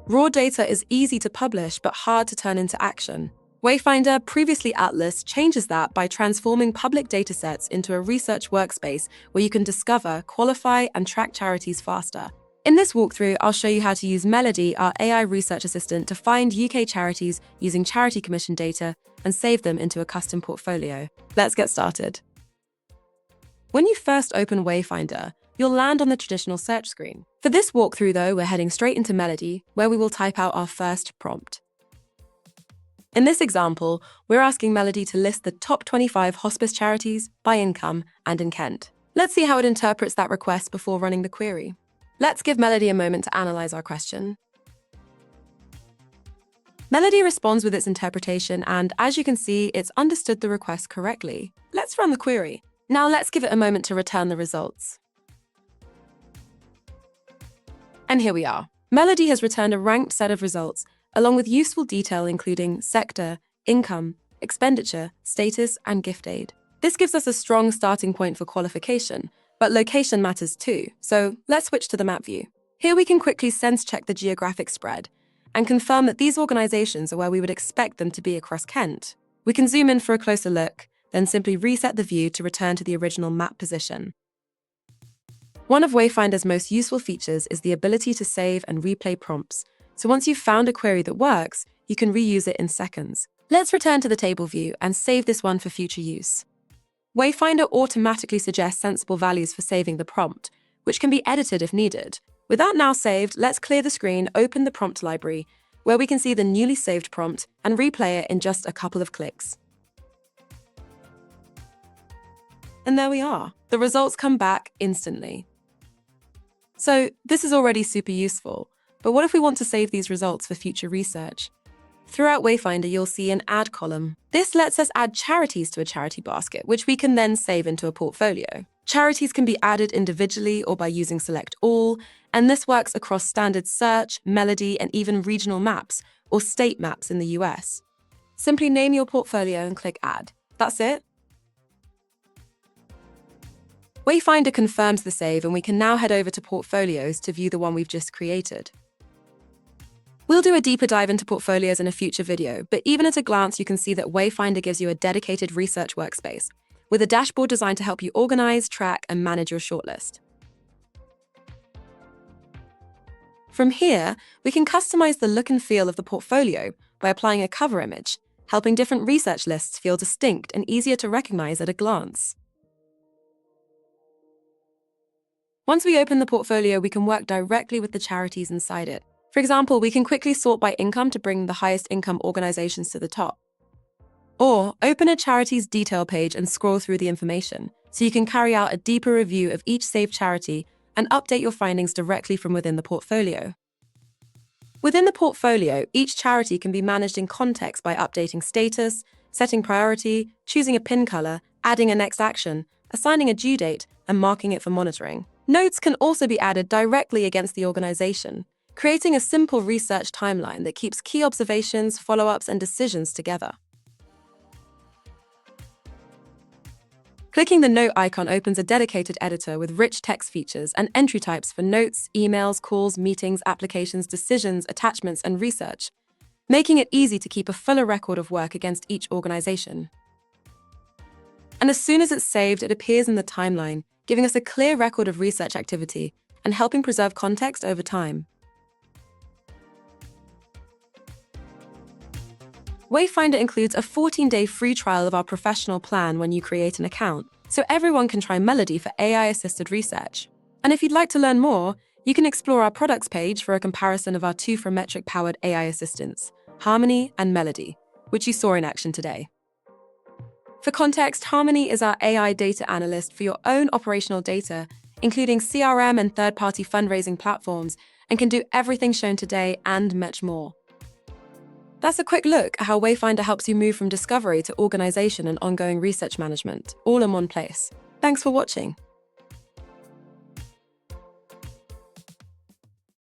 Raw data is easy to publish but hard to turn into action. Wayfinder, previously Atlas, changes that by transforming public datasets into a research workspace where you can discover, qualify, and track charities faster. In this walkthrough, I'll show you how to use Melody, our AI research assistant, to find UK charities using Charity Commission data and save them into a custom portfolio. Let's get started. When you first open Wayfinder, you'll land on the traditional search screen. For this walkthrough, though, we're heading straight into Melody, where we will type out our first prompt. In this example, we're asking Melody to list the top 25 hospice charities by income and in Kent. Let's see how it interprets that request before running the query. Let's give Melody a moment to analyze our question. Melody responds with its interpretation, and as you can see, it's understood the request correctly. Let's run the query. Now let's give it a moment to return the results. And here we are. Melody has returned a ranked set of results, along with useful detail including sector, income, expenditure, status, and gift aid. This gives us a strong starting point for qualification, but location matters too, so let's switch to the map view. Here we can quickly sense-check the geographic spread and confirm that these organizations are where we would expect them to be across Kent. We can zoom in for a closer look, then simply reset the view to return to the original map position. One of Wayfinder's most useful features is the ability to save and replay prompts, so once you've found a query that works, you can reuse it in seconds. Let's return to the table view and save this one for future use. Wayfinder automatically suggests sensible values for saving the prompt, which can be edited if needed. With that now saved, let's clear the screen, open the prompt library, where we can see the newly saved prompt and replay it in just a couple of clicks. And there we are. The results come back instantly. So this is already super useful, but what if we want to save these results for future research? Throughout Wayfinder, you'll see an add column. This lets us add charities to a charity basket, which we can then save into a portfolio. Charities can be added individually or by using Select All, and this works across standard search, Melody, and even regional maps or state maps in the US. Simply name your portfolio and click Add. That's it. Wayfinder confirms the save, and we can now head over to Portfolios to view the one we've just created. We'll do a deeper dive into portfolios in a future video, but even at a glance, you can see that Wayfinder gives you a dedicated research workspace, with a dashboard designed to help you organize, track, and manage your shortlist. From here, we can customize the look and feel of the portfolio by applying a cover image, helping different research lists feel distinct and easier to recognize at a glance. Once we open the portfolio, we can work directly with the charities inside it. For example, we can quickly sort by income to bring the highest income organizations to the top. Or open a charity's detail page and scroll through the information, so you can carry out a deeper review of each saved charity and update your findings directly from within the portfolio. Within the portfolio, each charity can be managed in context by updating status, setting priority, choosing a pin color, adding a next action, assigning a due date, and marking it for monitoring. Notes can also be added directly against the organization, creating a simple research timeline that keeps key observations, follow-ups, and decisions together. Clicking the note icon opens a dedicated editor with rich text features and entry types for notes, emails, calls, meetings, applications, decisions, attachments, and research, making it easy to keep a fuller record of work against each organization. And as soon as it's saved, it appears in the timeline, giving us a clear record of research activity and helping preserve context over time. Wayfinder includes a 14-day free trial of our professional plan when you create an account, so everyone can try Melody for AI-assisted research. And if you'd like to learn more, you can explore our products page for a comparison of our two Frametric-powered AI assistants, Harmony and Melody, which you saw in action today. For context, Harmony is our AI data analyst for your own operational data, including CRM and third-party fundraising platforms, and can do everything shown today and much more. That's a quick look at how Wayfinder helps you move from discovery to organization and ongoing research management, all in one place. Thanks for watching.